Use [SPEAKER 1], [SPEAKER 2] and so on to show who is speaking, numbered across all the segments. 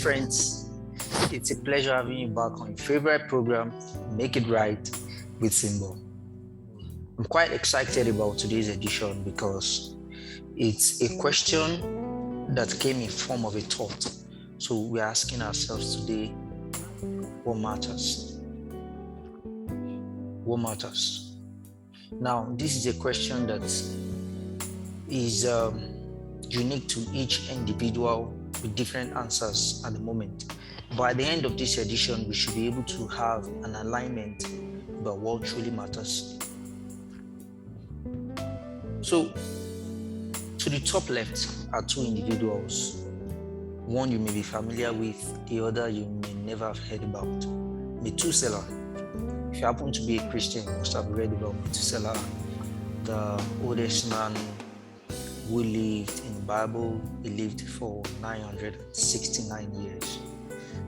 [SPEAKER 1] friends, it's a pleasure having you back on your favorite program, Make It Right with Symbol. I'm quite excited about today's edition because it's a question that came in form of a thought. So we're asking ourselves today, what matters? What matters? Now, this is a question that is unique to each individual with different answers at the moment. But at the end of this edition, we should be able to have an alignment about what truly matters. So, to the top left are two individuals. One you may be familiar with, the other you may never have heard about. Methuselah. If you happen to be a Christian, you must have read about Methuselah, the oldest man who lived in the Bible. He lived for 969 years.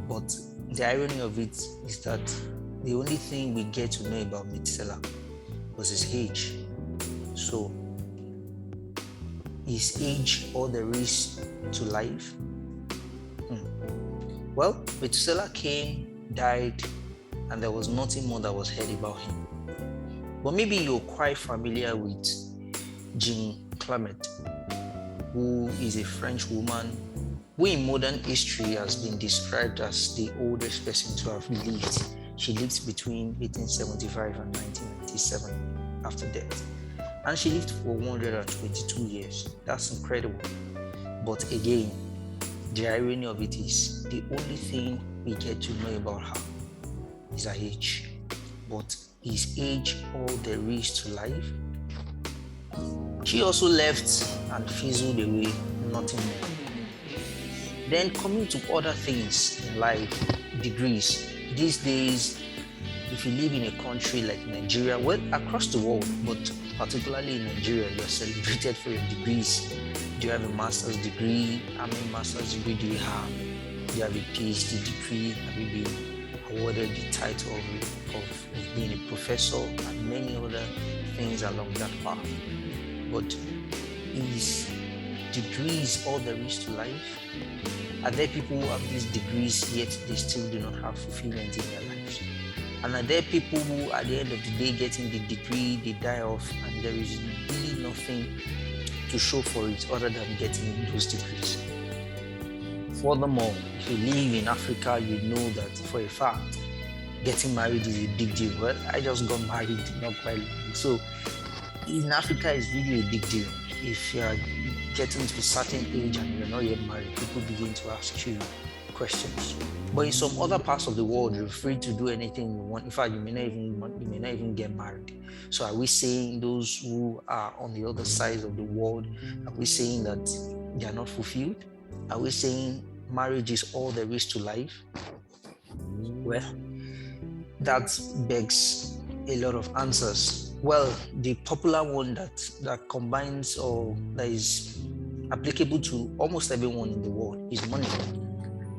[SPEAKER 1] But the irony of it is that the only thing we get to know about Methuselah was his age. So, is age all there is to life? Well, Methuselah came, died, and there was nothing more that was heard about him. But maybe you're quite familiar with Jean Clement, who is a French woman who in modern history has been described as the oldest person to have lived. She lived between 1875 and 1997 after death. And she lived for 122 years. That's incredible. But again, the irony of it is the only thing we get to know about her is her age. But is age all there is to life? She also left and fizzled away, nothing more. Then coming to other things in life, degrees. These days, if you live in a country like Nigeria, well, across the world, but particularly in Nigeria, you're celebrated for your degrees. Do you have a master's degree? How many master's degree do you have? Do you have a PhD degree? Have you been awarded the title of being a professor and many other things along that path? But is degrees all there is to life? Are there people who have these degrees yet they still do not have fulfillment in their lives? And are there people who at the end of the day getting the degree, they die off and there is really nothing to show for it other than getting those degrees? Furthermore, if you live in Africa, you know that for a fact, getting married is a big deal. Well, I just got married not quite long. So in Africa, it's really a big deal. If you are getting to a certain age and you're not yet married, people begin to ask you questions. But in some other parts of the world, you're free to do anything you want. In fact, you may not even get married. So are we saying those who are on the other side of the world, are we saying that they are not fulfilled? Are we saying marriage is all there is to life? Well, that begs a lot of answers. Well, the popular one that combines or that is applicable to almost everyone in the world is money.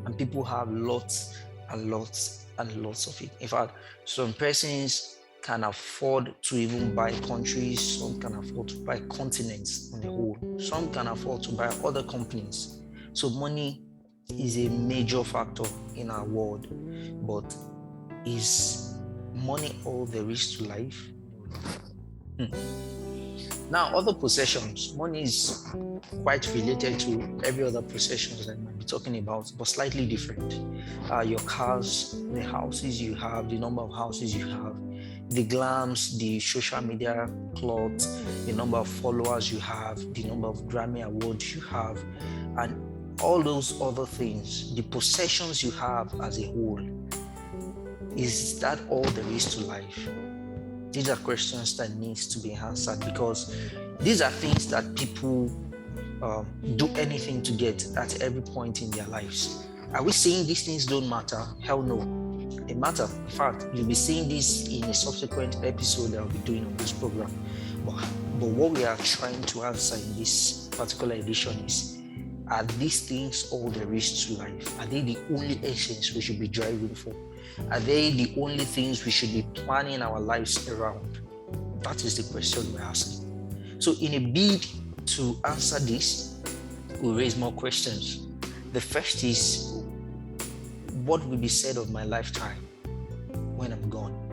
[SPEAKER 1] And people have lots and lots and lots of it. In fact, some persons can afford to even buy countries, some can afford to buy continents on the whole, some can afford to buy other companies. So money is a major factor in our world. But is money all there is to life? Now, other possessions. Money is quite related to every other possessions that I might be talking about, but slightly different. Your cars, the houses you have, the number of houses you have, the glams, the social media clout, the number of followers you have, the number of Grammy awards you have, and all those other things, the possessions you have as a whole. Is that all there is to life? These are questions that needs to be answered because these are things that people do anything to get at every point in their lives. Are we saying these things don't matter? Hell no. They matter. In fact, you'll be seeing this in a subsequent episode that I'll be doing on this program. But what we are trying to answer in this particular edition is, are these things all there is to life? Are they the only essence we should be driving for? Are they the only things we should be planning our lives around? That is the question we're asking. So in a bid to answer this, we raise more questions. The first is, what will be said of my lifetime when I'm gone.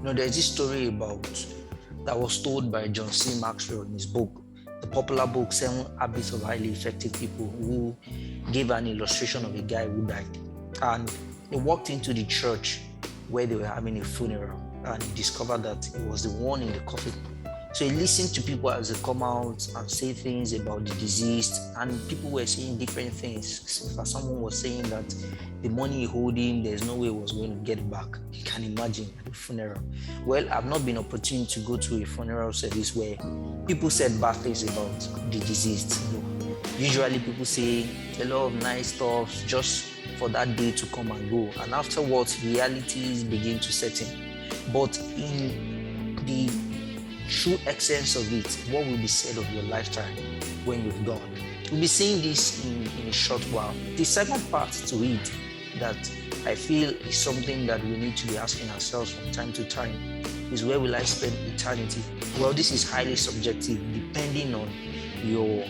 [SPEAKER 1] There's this story that was told by John C. Maxwell in his book, the popular book, 7 Habits of Highly Effective People, who gave an illustration of a guy who died. And he walked into the church where they were having a funeral, and he discovered that he was the one in the coffin. So he listened to people as they come out and say things about the deceased, and people were saying different things. In fact, someone was saying that the money he holding, there's no way he was going to get it back. You can imagine at the funeral. Well, I've not been opportune to go to a funeral service where people said bad things about the deceased. Usually people say a lot of nice stuff just for that day to come and go, and afterwards realities begin to set in. But in the true essence of it, what will be said of your lifetime when you've gone? We'll be seeing this in a short while. The second part to it that I feel is something that we need to be asking ourselves from time to time is, where will I spend eternity? Well, this is highly subjective depending on your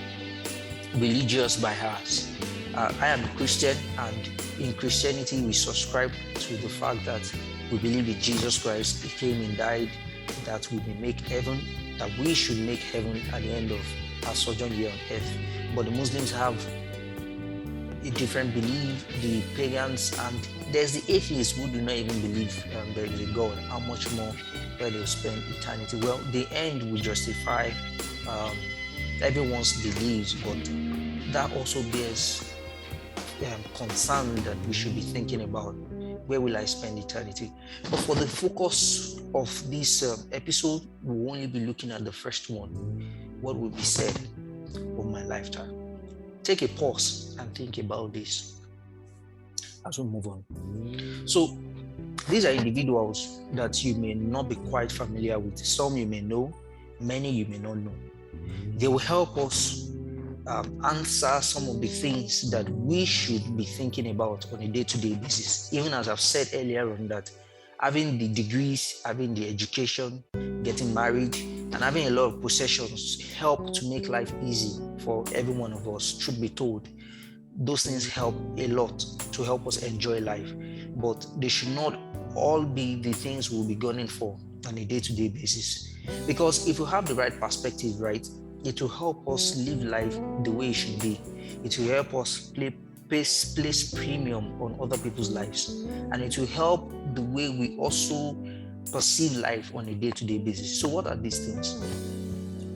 [SPEAKER 1] religious bias. I am a Christian, and in Christianity we subscribe to the fact that we believe in Jesus Christ. He came and died that we may make heaven, that we should make heaven at the end of our sojourn here on earth. But the Muslims have a different belief, the pagans, and there's the atheists who do not even believe there is a God. How much more where they'll spend eternity? Well, the end will justify everyone's beliefs, but that also bears concern that we should be thinking about. Where will I spend eternity? But for the focus of this episode, we'll only be looking at the first one. What will be said of my lifetime? Take a pause and think about this as we move on. So, these are individuals that you may not be quite familiar with. Some you may know, many you may not know. They will help us answer some of the things that we should be thinking about on a day-to-day basis. Even as I've said earlier on, that having the degrees, having the education, getting married, and having a lot of possessions help to make life easy for every one of us. Truth be told, those things help a lot to help us enjoy life, but they should not all be the things we'll be gunning for on a day-to-day basis. Because if you have the right perspective, right, it will help us live life the way it should be. It will help us place premium on other people's lives. And it will help the way we also perceive life on a day-to-day basis. So what are these things?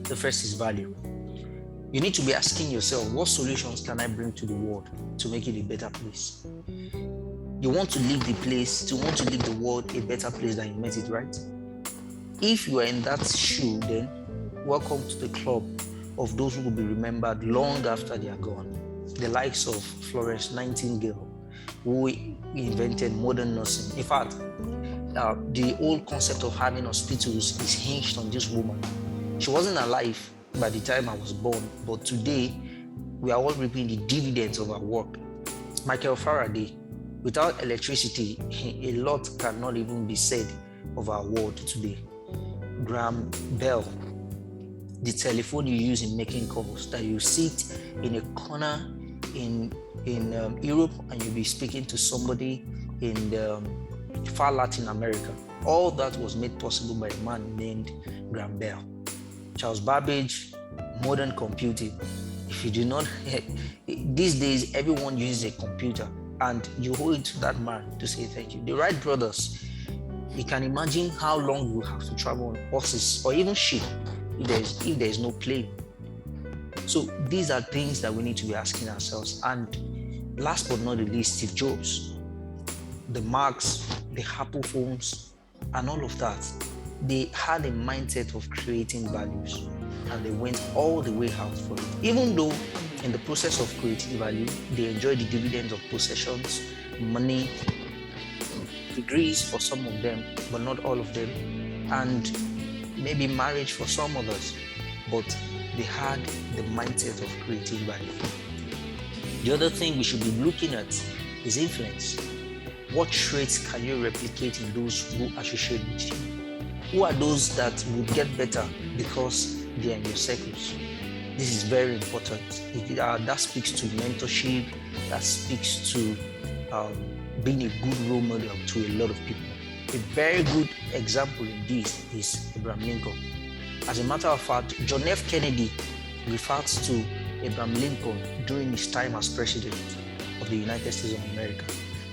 [SPEAKER 1] The first is value. You need to be asking yourself, what solutions can I bring to the world to make it a better place? You want to leave the world a better place than you met it, right? If you are in that shoe, then welcome to the club of those who will be remembered long after they are gone. The likes of Florence Nightingale, who invented modern nursing. In fact, the old concept of having hospitals is hinged on this woman. She wasn't alive by the time I was born, but today we are all reaping the dividends of our work. Michael Faraday, without electricity, a lot cannot even be said of our world today. Graham Bell, the telephone you use in making calls, that you sit in a corner in Europe and you'll be speaking to somebody in far Latin America. All that was made possible by a man named Graham Bell. Charles Babbage, modern computing. If you do not, these days everyone uses a computer, and you owe it to that man to say thank you. The Wright brothers, you can imagine how long you have to travel on horses or even sheep if there is no plane. So these are things that we need to be asking ourselves. And last but not the least, Steve Jobs, the Macs, the Apple phones, and all of that, they had a mindset of creating values, and they went all the way out for it. Even though in the process of creating value, they enjoyed the dividends of possessions, money, degrees for some of them, but not all of them, and maybe marriage for some others, but they had the mindset of creating value. The other thing we should be looking at is influence. What traits can you replicate in those who associate with you? Who are those that will get better because they are in your circles? This is very important. That speaks to mentorship, that speaks to being a good role model to a lot of people. A very good example in this is Abraham Lincoln. As a matter of fact, John F. Kennedy referred to Abraham Lincoln during his time as president of the United States of America.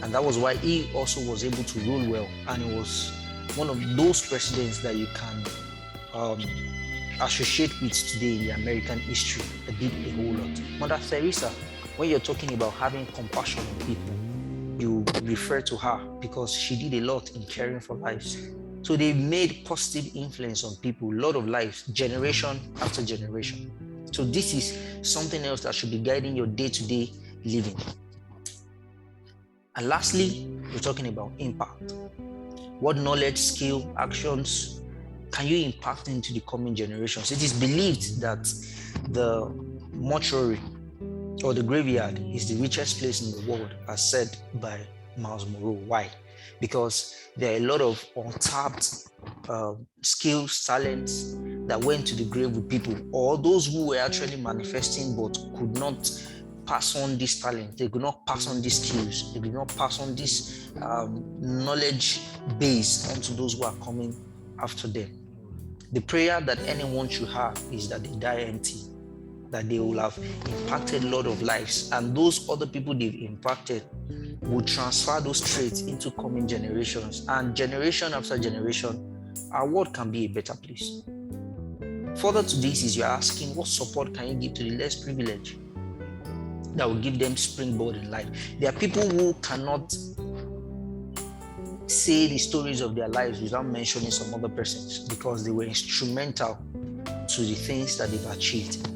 [SPEAKER 1] And that was why he also was able to rule well. And he was one of those presidents that you can associate with today in the American history a whole lot. Mother Teresa, when you're talking about having compassion on people, you refer to her because she did a lot in caring for lives. So they made positive influence on people, a lot of lives, generation after generation. So this is something else that should be guiding your day-to-day living. And lastly, we're talking about impact. What knowledge, skill, actions can you impact into the coming generations? It is believed that the mortuary or the graveyard is the richest place in the world, as said by Miles Monroe. Why? Because there are a lot of untapped skills, talents that went to the grave with people, or those who were actually manifesting but could not pass on this talent, they could not pass on these skills, they could not pass on this knowledge base onto those who are coming after them. The prayer that anyone should have is that they die empty, that they will have impacted a lot of lives, and those other people they've impacted will transfer those traits into coming generations, and generation after generation, our world can be a better place. Further to this is you're asking, what support can you give to the less privileged that will give them springboard in life? There are people who cannot say the stories of their lives without mentioning some other persons because they were instrumental to the things that they've achieved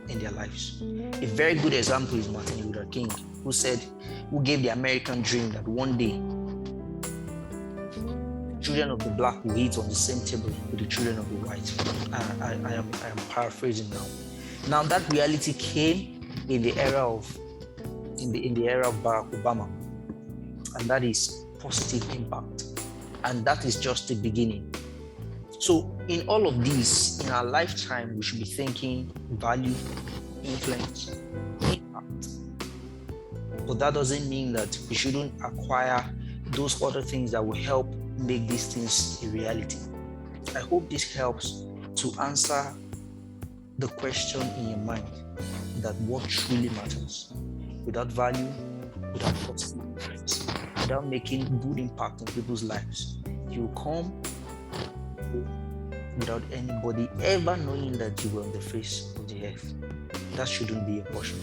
[SPEAKER 1] in their lives. A very good example is Martin Luther King, who gave the American dream that one day children of the black will eat on the same table with the children of the white. I am paraphrasing now. Now that reality came in the era of Barack Obama, and that is positive impact, and that is just the beginning. So in all of these, in our lifetime, we should be thinking value, influence, impact. But that doesn't mean that we shouldn't acquire those other things that will help make these things a reality. I hope this helps to answer the question in your mind that what truly matters. Without value, without positive influence, without making good impact on people's lives, you come without anybody ever knowing that you were on the face of the earth. That shouldn't be your portion.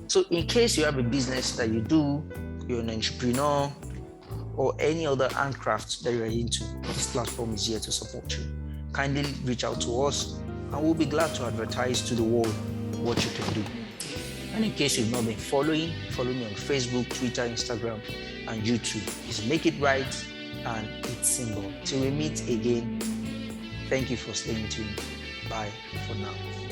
[SPEAKER 1] So in case you have a business that you do, you're an entrepreneur, or any other handcraft that you're into, this platform is here to support you. Kindly reach out to us and we'll be glad to advertise to the world what you can do. And in case you've not been following, follow me on Facebook, Twitter, Instagram, and YouTube. It's Make It Right and It's Simple. Till we meet again, thank you for staying tuned. Bye for now.